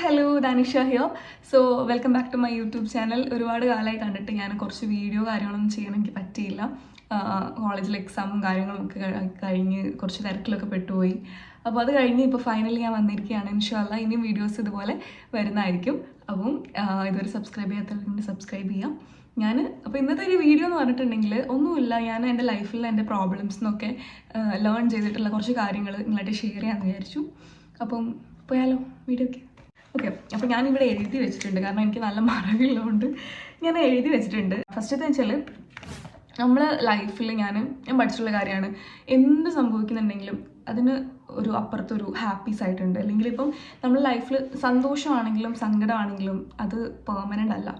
Hello Danisha here. So welcome back to my YouTube channel. ഒരുപാട് കാലമായി കണ്ടിട്ട് ഞാൻ കുറച്ച് വീഡിയോ കാര്യങ്ങളൊന്നും ചെയ്യാൻ എനിക്ക് പറ്റിയില്ല. കോളേജിൽ എക്സാമും കാര്യങ്ങളും ഒക്കെ കഴിഞ്ഞ് കുറച്ച് തിരക്കിലൊക്കെ പെട്ടുപോയി. അപ്പോൾ അത് കഴിഞ്ഞ് ഇപ്പോൾ ഫൈനലി ഞാൻ വന്നിരിക്കുകയാണ്. ഇൻഷാല്ലാ ഇനിയും വീഡിയോസ് ഇതുപോലെ വരുന്നതായിരിക്കും. അപ്പം ഇതുവരെ സബ്സ്ക്രൈബ് ചെയ്യാത്തവർക്ക് സബ്സ്ക്രൈബ് ചെയ്യാം. അപ്പോൾ ഇന്നത്തെ ഒരു വീഡിയോ എന്ന് പറഞ്ഞിട്ടുണ്ടെങ്കിൽ ഒന്നുമില്ല, ഞാൻ എൻ്റെ ലൈഫിൽ എൻ്റെ പ്രോബ്ലംസിനൊക്കെ ലേൺ ചെയ്തിട്ടുള്ള കുറച്ച് കാര്യങ്ങൾ നിങ്ങളായിട്ട് ഷെയർ ചെയ്യാമെന്ന് വിചാരിച്ചു. അപ്പം പോയാലോ വീഡിയോക്ക്. ഓക്കെ, അപ്പോൾ ഞാനിവിടെ എഴുതി വെച്ചിട്ടുണ്ട്, കാരണം എനിക്ക് നല്ല മറവിയുള്ളതുകൊണ്ട് ഞാൻ എഴുതി വെച്ചിട്ടുണ്ട്. ഫസ്റ്റത്തെ വെച്ചാൽ നമ്മൾ ലൈഫിൽ ഞാൻ പഠിച്ചിട്ടുള്ള കാര്യമാണ്, എന്ത് സംഭവിക്കുന്നുണ്ടെങ്കിലും അതിന് ഒരു അപ്പുറത്തൊരു ഹാപ്പി സൈഡ് ഉണ്ട്. അല്ലെങ്കിൽ ഇപ്പം നമ്മൾ ലൈഫിൽ സന്തോഷമാണെങ്കിലും സങ്കടമാണെങ്കിലും അത് പെർമനൻ്റ് അല്ല.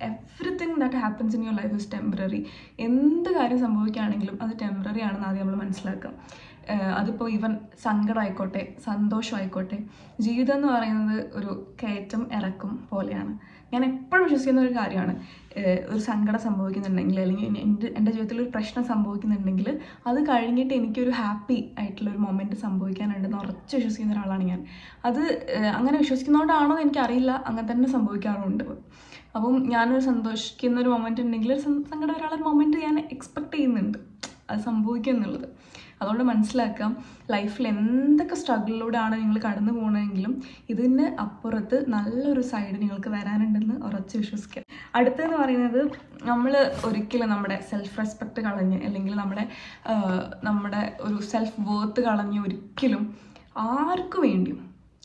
Everything that happens in your life is temporary. എന്ത് കാര്യം സംഭവിക്കുകയാണെങ്കിലും അത് ടെമ്പററി ആണെന്ന് ആദ്യം നമ്മൾ മനസ്സിലാക്കാം. അതിപ്പോൾ ഈവൻ സങ്കടമായിക്കോട്ടെ സന്തോഷമായിക്കോട്ടെ, ജീവിതം എന്ന് പറയുന്നത് ഒരു കയറ്റം ഇറക്കും പോലെയാണ്. ഞാൻ എപ്പോഴും വിശ്വസിക്കുന്ന ഒരു കാര്യമാണ്, ഒരു സങ്കടം സംഭവിക്കുന്നുണ്ടെങ്കിൽ അല്ലെങ്കിൽ എൻ്റെ ജീവിതത്തിൽ ഒരു പ്രശ്നം സംഭവിക്കുന്നുണ്ടെങ്കിൽ അത് കഴിഞ്ഞിട്ട് എനിക്കൊരു ഹാപ്പി ആയിട്ടുള്ളൊരു മൊമെൻറ്റ് സംഭവിക്കാനുണ്ടെന്ന് ഉറച്ച് വിശ്വസിക്കുന്ന ഒരാളാണ് ഞാൻ. അത് അങ്ങനെ വിശ്വസിക്കുന്നതുകൊണ്ടാണോ എന്ന് എനിക്കറിയില്ല, അങ്ങനെ തന്നെ സംഭവിക്കാറുണ്ട്. അപ്പം ഞാനൊരു സന്തോഷിക്കുന്ന ഒരു മൊമെൻറ്റ് ഉണ്ടെങ്കിൽ സങ്കടം വരാനുള്ള മൊമെൻറ്റ് ഞാൻ എക്സ്പെക്റ്റ് ചെയ്യുന്നുണ്ട് അത് സംഭവിക്കും എന്നുള്ളത്. അതുകൊണ്ട് മനസ്സിലാക്കാം, ലൈഫിൽ എന്തൊക്കെ സ്ട്രഗിളിലൂടെയാണ് നിങ്ങൾ കടന്നു പോകണമെങ്കിലും ഇതിന് അപ്പുറത്ത് നല്ലൊരു സൈഡ് നിങ്ങൾക്ക് വരാനുണ്ടെന്ന് ഉറച്ച് വിശ്വസിക്കാം. അടുത്തതെന്ന് പറയുന്നത്, നമ്മൾ ഒരിക്കലും നമ്മുടെ സെൽഫ് റെസ്പെക്റ്റ് കളഞ്ഞ് അല്ലെങ്കിൽ നമ്മുടെ ഒരു സെൽഫ് വേർത്ത് കളഞ്ഞ് ഒരിക്കലും ആർക്കു വേണ്ടിയും,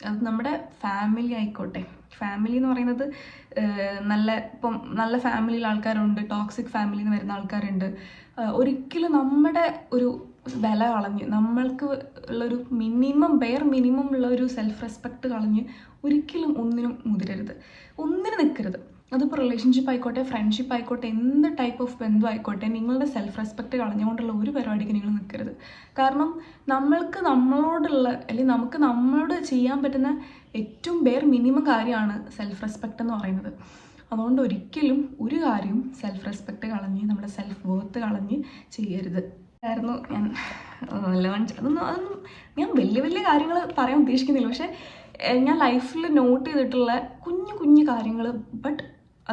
അത് നമ്മുടെ ഫാമിലി ആയിക്കോട്ടെ, ഫാമിലി എന്ന് പറയുന്നത് നല്ല ഫാമിലിയിൽ ആൾക്കാരുണ്ട്, ടോക്സിക് ഫാമിലിയിൽ നിന്ന് വരുന്ന ആൾക്കാരുണ്ട്. ഒരിക്കലും നമ്മുടെ ഒരു വില കളഞ്ഞ് നമ്മൾക്ക് ഉള്ളൊരു ബെയർ മിനിമം ഉള്ള ഒരു സെൽഫ് റെസ്പെക്റ്റ് കളഞ്ഞ് ഒരിക്കലും ഒന്നിനും മുതിരരുത്, ഒന്നിനും നിൽക്കരുത്. അതിപ്പോൾ റിലേഷൻഷിപ്പ് ആയിക്കോട്ടെ, ഫ്രണ്ട്ഷിപ്പ് ആയിക്കോട്ടെ, എന്ത് ടൈപ്പ് ഓഫ് ബന്ധം ആയിക്കോട്ടെ, നിങ്ങളുടെ സെൽഫ് റെസ്പെക്റ്റ് കളഞ്ഞുകൊണ്ടുള്ള ഒരു പരിപാടിക്ക് നിങ്ങൾ നിൽക്കരുത്. കാരണം നമ്മൾക്ക് നമ്മളോടുള്ള അല്ലെങ്കിൽ നമുക്ക് നമ്മളോട് ചെയ്യാൻ പറ്റുന്ന ഏറ്റവും ബെയർ മിനിമം കാര്യമാണ് സെൽഫ് റെസ്പെക്റ്റ് എന്ന് പറയുന്നത്. അതുകൊണ്ട് ഒരിക്കലും ഒരു കാര്യവും സെൽഫ് റെസ്പെക്റ്റ് കളഞ്ഞ് നമ്മുടെ സെൽഫ് വർത്ത് കളഞ്ഞ് ചെയ്യരുത് ആയിരുന്നു ഞാൻ അതൊന്നും ഞാൻ വലിയ കാര്യങ്ങൾ പറയാൻ ഉദ്ദേശിക്കുന്നില്ല. പക്ഷേ ഞാൻ ലൈഫിൽ നോട്ട് ചെയ്തിട്ടുള്ള കുഞ്ഞു കാര്യങ്ങൾ, ബട്ട്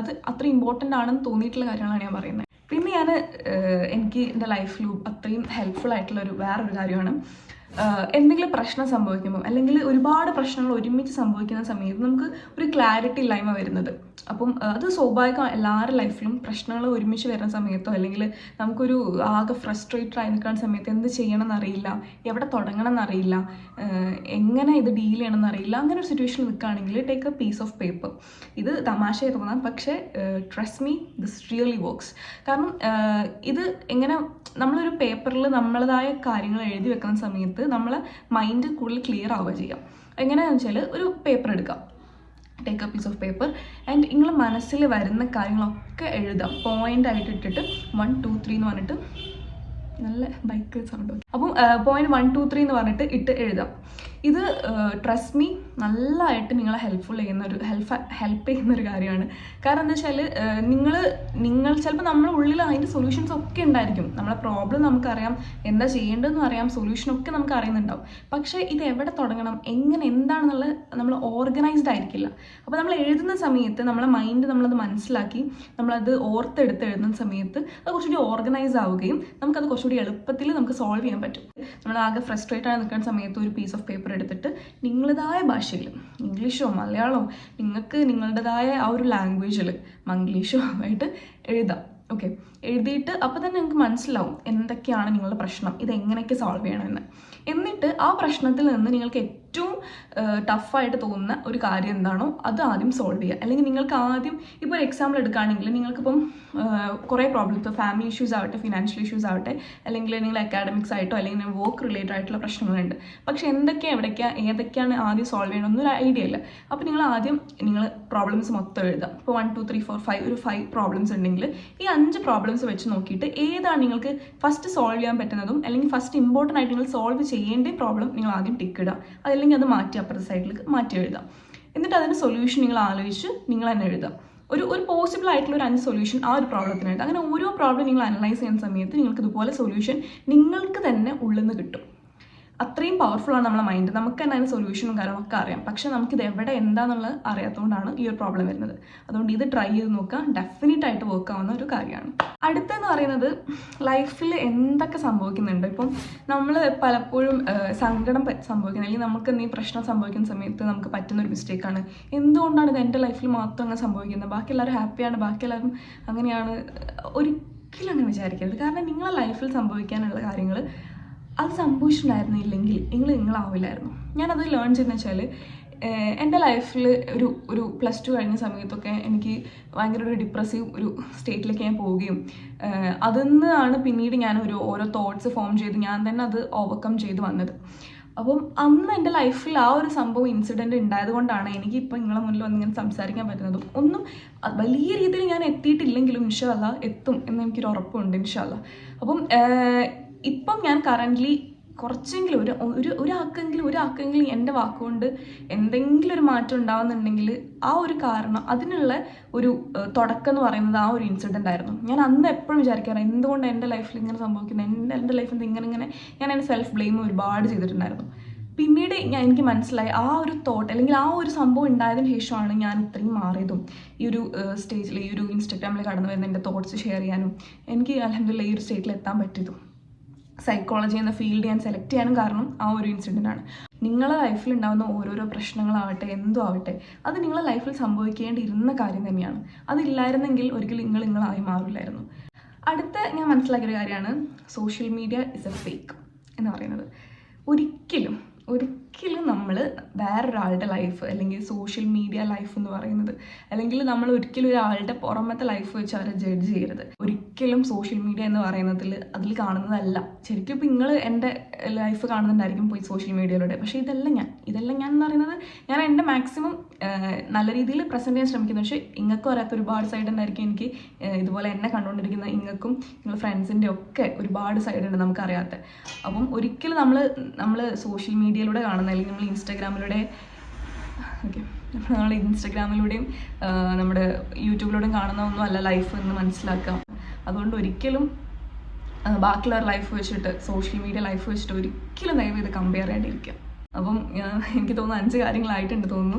അത് അത്ര ഇമ്പോർട്ടൻ്റ് ആണെന്ന് തോന്നിയിട്ടുള്ള കാര്യങ്ങളാണ് ഞാൻ പറയുന്നത്. പിന്നെ എനിക്ക് എൻ്റെ ലൈഫിൽ അത്രയും ഹെൽപ്ഫുൾ ആയിട്ടുള്ള വേറൊരു കാര്യമാണ്, എന്തെങ്കിലും പ്രശ്നം സംഭവിക്കുമ്പോൾ അല്ലെങ്കിൽ ഒരുപാട് പ്രശ്നങ്ങൾ ഒരുമിച്ച് സംഭവിക്കുന്ന സമയത്ത് നമുക്ക് ഒരു ക്ലാരിറ്റി ഇല്ലായ്മ വരുന്നത്. അപ്പം അത് സ്വാഭാവികം, എല്ലാവരുടെ ലൈഫിലും പ്രശ്നങ്ങൾ ഒരുമിച്ച് വരുന്ന സമയത്തോ അല്ലെങ്കിൽ നമുക്കൊരു ആകെ ഫ്രസ്ട്രേറ്റഡ് ആയി നിൽക്കുന്ന സമയത്ത് എന്ത് ചെയ്യണം എന്നറിയില്ല, എവിടെ തുടങ്ങണം എന്നറിയില്ല, എങ്ങനെ ഇത് ഡീൽ ചെയ്യണം എന്നറിയില്ല, അങ്ങനെ ഒരു സിറ്റുവേഷനിൽ നിൽക്കുകയാണെങ്കിൽ take a piece of paper. ഇത് തമാശയായി തോന്നാം, പക്ഷേ trust me, this really works. കാരണം ഇത് എങ്ങനെ നമ്മളൊരു പേപ്പറിൽ നമ്മളതായ കാര്യങ്ങൾ എഴുതി വെക്കുന്ന സമയത്ത് നമ്മളെ മൈൻഡ് കൂടുതൽ ക്ലിയർ ആവുക ചെയ്യാം. എങ്ങനെയാണെന്ന് വെച്ചാൽ ഒരു പേപ്പർ എടുക്കാം, take a piece of paper and നിങ്ങൾ മനസ്സിൽ വരുന്ന കാര്യങ്ങളൊക്കെ എഴുതാം. പോയിന്റ് ആയിട്ട് ഇട്ടിട്ട് 1 2 3 എന്ന് പറഞ്ഞിട്ട്, നല്ല ബൈക്ക് സൗണ്ട്. അപ്പം പോയിന്റ് 1 2 3 എന്ന് പറഞ്ഞിട്ട് എഴുതാം. ഇത് ട്രസ്റ്റ് മീ നല്ലതായിട്ട് നിങ്ങളെ ഹെൽപ്പ് ചെയ്യുന്ന ഒരു കാര്യമാണ്. കാരണം എന്താ വെച്ചാൽ നിങ്ങൾ ചിലപ്പോൾ നമ്മുടെ ഉള്ളിൽ അതിൻ്റെ സൊല്യൂഷൻസ് ഒക്കെ ഉണ്ടായിരിക്കും. നമ്മളെ പ്രോബ്ലം നമുക്കറിയാം, എന്താ ചെയ്യേണ്ടതെന്ന് അറിയാം, സൊല്യൂഷനൊക്കെ നമുക്ക് അറിയുന്നുണ്ടാവും. പക്ഷേ ഇത് എവിടെ തുടങ്ങണം, എന്താണെന്നുള്ളത് നമ്മൾ ഓർഗനൈസ്ഡ് ആയിരിക്കില്ല. അപ്പോൾ നമ്മൾ എഴുതുന്ന സമയത്ത് നമ്മളെ മൈൻഡ് നമ്മളത് മനസ്സിലാക്കി നമ്മളത് ഓർത്തെടുത്ത് എഴുതുന്ന സമയത്ത് അത് കുറച്ചുകൂടി ഓർഗനൈസ് ആവുകയും നമുക്കത് കുറച്ചുകൂടി എളുപ്പത്തിൽ നമുക്ക് സോൾവ് ചെയ്യാൻ പറ്റും. നമ്മൾ ആകെ ഫ്രസ്ട്രേറ്റ് ആയി നിൽക്കുന്ന സമയത്ത് ഒരു പീസ് ഓഫ് പേപ്പർ എടുത്തിട്ട് നിങ്ങളുടേതായ ഭാഷയിൽ, ഇംഗ്ലീഷോ മലയാളമോ, നിങ്ങൾക്ക് നിങ്ങളുടേതായ ആ ഒരു ലാംഗ്വേജിൽ മംഗ്ലീഷോ ആയിട്ട് എഴുതാം. ഓക്കെ, എഴുതിയിട്ട് അപ്പോൾ തന്നെ നിങ്ങൾക്ക് മനസ്സിലാവും എന്തൊക്കെയാണ് നിങ്ങളുടെ പ്രശ്നം, ഇതെങ്ങനെയൊക്കെ സോൾവ് ചെയ്യണമെന്ന്. എന്നിട്ട് ആ പ്രശ്നത്തിൽ നിന്ന് നിങ്ങൾക്ക് ഏറ്റവും ടഫായിട്ട് തോന്നുന്ന ഒരു കാര്യം എന്താണോ അത് ആദ്യം സോൾവ് ചെയ്യുക. അല്ലെങ്കിൽ നിങ്ങൾക്ക് ആദ്യം, ഇപ്പോൾ ഒരു എക്സാമ്പിൾ എടുക്കുകയാണെങ്കിൽ നിങ്ങൾക്കിപ്പം കുറേ പ്രോബ്ലം, ഇപ്പോൾ ഫാമിലി ഇഷ്യൂസ് ആവട്ടെ, ഫിനാൻഷ്യൽ ഇഷ്യൂസ് ആവട്ടെ, അല്ലെങ്കിൽ നിങ്ങൾ അക്കാഡമിക്സ് ആയിട്ടോ അല്ലെങ്കിൽ വർക്ക് റിലേറ്റഡ് ആയിട്ടുള്ള പ്രശ്നങ്ങളുണ്ട്. പക്ഷേ ഏതൊക്കെയാണ് ആദ്യം സോൾവ് ചെയ്യണമെന്നൊരു ഐഡിയ ഇല്ല. അപ്പോൾ നിങ്ങൾ പ്രോബ്ലംസ് മൊത്തം എഴുതാം. ഇപ്പോൾ 1 2 3 4 5 ഒരു 5 പ്രോബ്ലംസ് ഉണ്ടെങ്കിൽ ഈ 5 പ്രോബ്ലംസ് വെച്ച് നോക്കിയിട്ട് ഏതാണ് നിങ്ങൾക്ക് ഫസ്റ്റ് സോൾവ് ചെയ്യാൻ പറ്റുന്നതും അല്ലെങ്കിൽ ഫസ്റ്റ് ഇമ്പോർട്ടൻ്റ് ആയിട്ട് നിങ്ങൾ സോൾവ് ചെയ്യേണ്ട പ്രോബ്ലം നിങ്ങൾ ആദ്യം ടിക്ക് ഇടുക. അതല്ലെങ്കിൽ അത് മാറ്റി അപ്പുറത്തെ സൈഡിലേക്ക് മാറ്റി എഴുതാം. എന്നിട്ട് അതിൻ്റെ സൊല്യൂഷൻ നിങ്ങൾ ആലോചിച്ച് നിങ്ങൾ തന്നെ എഴുതാം. ഒരു പോസിബിൾ ആയിട്ടുള്ള ഒരു 5 സൊല്യൂഷൻ ആ ഒരു പ്രോബ്ലത്തിന് എഴുതാം. അങ്ങനെ ഓരോ പ്രോബ്ലം നിങ്ങൾ അനലൈസ് ചെയ്യുന്ന സമയത്ത് നിങ്ങൾക്ക് ഇതുപോലെ സൊല്യൂഷൻ നിങ്ങൾക്ക് തന്നെ ഉള്ളിൽ നിന്ന് കിട്ടും. അത്രയും പവർഫുള്ളാണ് നമ്മളെ മൈൻഡ്. നമുക്ക് തന്നെ അതിന് സൊല്യൂഷനും കാര്യങ്ങളൊക്കെ അറിയാം. പക്ഷെ നമുക്കിത് എവിടെ എന്താണെന്നുള്ളത് അറിയാത്തതുകൊണ്ടാണ് ഈ ഒരു പ്രോബ്ലം വരുന്നത്. അതുകൊണ്ട് ഇത് ട്രൈ ചെയ്ത് നോക്കുക, ഡെഫിനറ്റ് ആയിട്ട് വർക്ക് ആവുന്ന ഒരു കാര്യമാണ്. അടുത്തെന്ന് പറയുന്നത് ലൈഫിൽ എന്തൊക്കെ സംഭവിക്കുന്നുണ്ട്. ഇപ്പം നമ്മൾ പലപ്പോഴും സങ്കടം സംഭവിക്കുന്നത്, അല്ലെങ്കിൽ നമുക്ക് എന്തെങ്കിലും പ്രശ്നം സംഭവിക്കുന്ന സമയത്ത് നമുക്ക് പറ്റുന്നൊരു മിസ്റ്റേക്കാണ്, എന്തുകൊണ്ടാണ് ഇത് എൻ്റെ ലൈഫിൽ മാത്രം അങ്ങനെ സംഭവിക്കുന്നത്, ബാക്കി എല്ലാവരും ഹാപ്പിയാണ്, ബാക്കി എല്ലാവരും അങ്ങനെയാണ്. ഒരിക്കലും അങ്ങനെ വിചാരിക്കരുത്. കാരണം നിങ്ങളെ ലൈഫിൽ സംഭവിക്കാനുള്ള കാര്യങ്ങൾ അത് സംഭവിച്ചിട്ടുണ്ടായിരുന്നില്ലെങ്കിൽ നിങ്ങളാവില്ലായിരുന്നു. ഞാനത് ലേൺ ചെയ്തെന്ന് വെച്ചാൽ, എൻ്റെ ലൈഫിൽ ഒരു +2 കഴിഞ്ഞ സമയത്തൊക്കെ എനിക്ക് ഭയങ്കര ഒരു ഡിപ്രസീവ് ഒരു സ്റ്റേറ്റിലേക്ക് ഞാൻ പോവുകയും അതിൽ നിന്നാണ് പിന്നീട് ഞാൻ ഓരോ തോട്ട്സ് ഫോം ചെയ്ത് ഞാൻ തന്നെ അത് ഓവർകം ചെയ്ത് വന്നത്. അപ്പം അന്ന് എൻ്റെ ലൈഫിൽ ആ ഒരു സംഭവം ഇൻസിഡൻറ്റ് ഉണ്ടായത് കൊണ്ടാണ് എനിക്കിപ്പോൾ നിങ്ങളെ മുന്നിൽ വന്നിങ്ങനെ സംസാരിക്കാൻ പറ്റുന്നതും. ഒന്നും വലിയ രീതിയിൽ ഞാൻ എത്തിയിട്ടില്ലെങ്കിലും ഇൻഷാ അല്ലാ എത്തും എന്ന് എനിക്കൊരു ഉറപ്പുണ്ട് ഇൻഷാ അല്ലാ. അപ്പം ഇപ്പം ഞാൻ കറൻ്റ്ലി കുറച്ചെങ്കിലും ഒരാൾക്കെങ്കിലും എൻ്റെ വാക്കുകൊണ്ട് എന്തെങ്കിലും ഒരു മാറ്റം ഉണ്ടാവുന്നുണ്ടെങ്കിൽ ആ ഒരു കാരണം, അതിനുള്ള ഒരു തുടക്കം എന്ന് പറയുന്നത് ആ ഒരു ഇൻസിഡൻ്റ് ആയിരുന്നു. ഞാൻ അന്ന് എപ്പോഴും വിചാരിക്കാറ് എന്തുകൊണ്ട് എൻ്റെ ലൈഫിൽ ഇങ്ങനെ സംഭവിക്കുന്നത്, എൻ്റെ ലൈഫിൽ ഇങ്ങനെ ഞാൻ എൻ്റെ സെൽഫ് ബ്ലെയിം ഒരുപാട് ചെയ്തിട്ടുണ്ടായിരുന്നു. പിന്നീട് എനിക്ക് മനസ്സിലായി ആ ഒരു തോട്ട് അല്ലെങ്കിൽ ആ ഒരു സംഭവം ഉണ്ടായതിനു ശേഷമാണ് ഞാൻ ഇത്രയും മാറിയതും ഈ ഒരു സ്റ്റേജിൽ, ഈ ഒരു ഇൻസ്റ്റാഗ്രാമിൽ കടന്നു വരുന്ന എൻ്റെ തോട്ട്സ് ഷെയർ ചെയ്യാനും എനിക്ക് അൽഹംദുലില്ലാഹ് ഈ ഒരു സ്റ്റേറ്റിൽ എത്താൻ പറ്റിയതും. സൈക്കോളജി എന്ന ഫീൽഡ് ഞാൻ സെലക്ട് ചെയ്യാനും കാരണം ആ ഒരു ഇൻസിഡൻ്റാണ്. നിങ്ങളെ ലൈഫിൽ ഉണ്ടാകുന്ന ഓരോരോ പ്രശ്നങ്ങളാവട്ടെ എന്തോ ആവട്ടെ, അത് നിങ്ങളെ ലൈഫിൽ സംഭവിക്കേണ്ടിയിരുന്ന കാര്യം തന്നെയാണ്. അതില്ലായിരുന്നെങ്കിൽ ഒരിക്കലും നിങ്ങളായി മാറില്ലായിരുന്നു. അടുത്ത ഞാൻ മനസ്സിലാക്കിയൊരു കാര്യമാണ് social media is A fake എന്ന് പറയുന്നത്. ഒരിക്കലും നമ്മൾ വേറൊരാളുടെ ലൈഫ് അല്ലെങ്കിൽ സോഷ്യൽ മീഡിയ ലൈഫ് എന്ന് പറയുന്നത്, അല്ലെങ്കിൽ നമ്മൾ ഒരിക്കലും ഒരാളുടെ പുറമത്തെ ലൈഫ് വെച്ച് അവരെ ജഡ്ജ് ചെയ്യരുത്. ഒരിക്കലും സോഷ്യൽ മീഡിയ എന്ന് പറയുന്നതിൽ അതിൽ കാണുന്നതല്ല. ശരിക്കും ഇപ്പം നിങ്ങൾ എൻ്റെ ലൈഫ് കാണുന്നുണ്ടായിരിക്കും പോയി സോഷ്യൽ മീഡിയയിലൂടെ. പക്ഷേ ഇതെല്ലാം ഞാൻ എന്ന് പറയുന്നത് ഞാൻ എൻ്റെ മാക്സിമം നല്ല രീതിയിൽ പ്രസൻറ്റ് ചെയ്യാൻ ശ്രമിക്കുന്നു. പക്ഷേ ഇങ്ങൾക്കും അറിയാത്ത ഒരുപാട് സൈഡ് ഉണ്ടായിരിക്കും. എനിക്ക് ഇതുപോലെ എന്നെ കണ്ടുകൊണ്ടിരിക്കുന്ന ഇങ്ങൾക്കും നിങ്ങൾ ഫ്രണ്ട്സിൻ്റെ ഒക്കെ ഒരുപാട് സൈഡുണ്ട് നമുക്കറിയാത്ത. അപ്പം ഒരിക്കലും നമ്മൾ സോഷ്യൽ മീഡിയയിലൂടെ കാണുന്ന, അല്ലെങ്കിൽ നമ്മൾ ഇൻസ്റ്റഗ്രാമിലൂടെയും നമ്മുടെ യൂട്യൂബിലൂടെയും കാണുന്ന ഒന്നും അല്ല ലൈഫ് എന്ന് മനസ്സിലാക്കാം. അതുകൊണ്ട് ഒരിക്കലും ബാക്കിയുള്ളവർ ലൈഫ് വെച്ചിട്ട് സോഷ്യൽ മീഡിയ ലൈഫ് വെച്ചിട്ട് ഒരിക്കലും ദയവ് ഇത് കമ്പയർ ചെയ്യാണ്ടിരിക്കുക. അപ്പം എനിക്ക് തോന്നുന്നു 5 കാര്യങ്ങളായിട്ടുണ്ട് തോന്നുന്നു.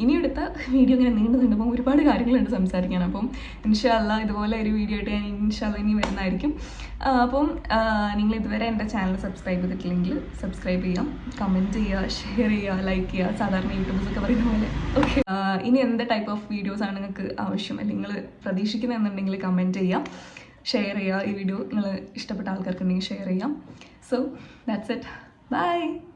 ഇനി എടുത്ത വീഡിയോ ഇങ്ങനെ നീണ്ടുന്നുണ്ട്. അപ്പം ഒരുപാട് കാര്യങ്ങളുണ്ട് സംസാരിക്കാൻ. അപ്പം ഇൻഷാ അല്ലാ ഇതുപോലെ ഒരു വീഡിയോ ആയിട്ട് ഞാൻ ഇൻഷാ അല്ലാ ഇനി വരുന്നതായിരിക്കും. അപ്പം നിങ്ങൾ ഇതുവരെ എൻ്റെ ചാനൽ സബ്സ്ക്രൈബ് ചെയ്തിട്ടില്ലെങ്കിൽ സബ്സ്ക്രൈബ് ചെയ്യാം, കമൻറ്റ് ചെയ്യുക, ഷെയർ ചെയ്യുക, ലൈക്ക് ചെയ്യുക, സാധാരണ യൂട്യൂബേഴ്സൊക്കെ പറയുന്ന പോലെ. ഓക്കെ, ഇനി എന്ത് ടൈപ്പ് ഓഫ് വീഡിയോസാണ് നിങ്ങൾക്ക് ആവശ്യം അല്ലെങ്കിൽ നിങ്ങൾ പ്രതീക്ഷിക്കുന്നതെന്നുണ്ടെങ്കിൽ കമൻറ്റ് ചെയ്യാം, ഷെയർ ചെയ്യുക. ഈ വീഡിയോ നിങ്ങൾ ഇഷ്ടപ്പെട്ട ആൾക്കാർക്കുണ്ടെങ്കിൽ ഷെയർ ചെയ്യാം. So that's it. Bye.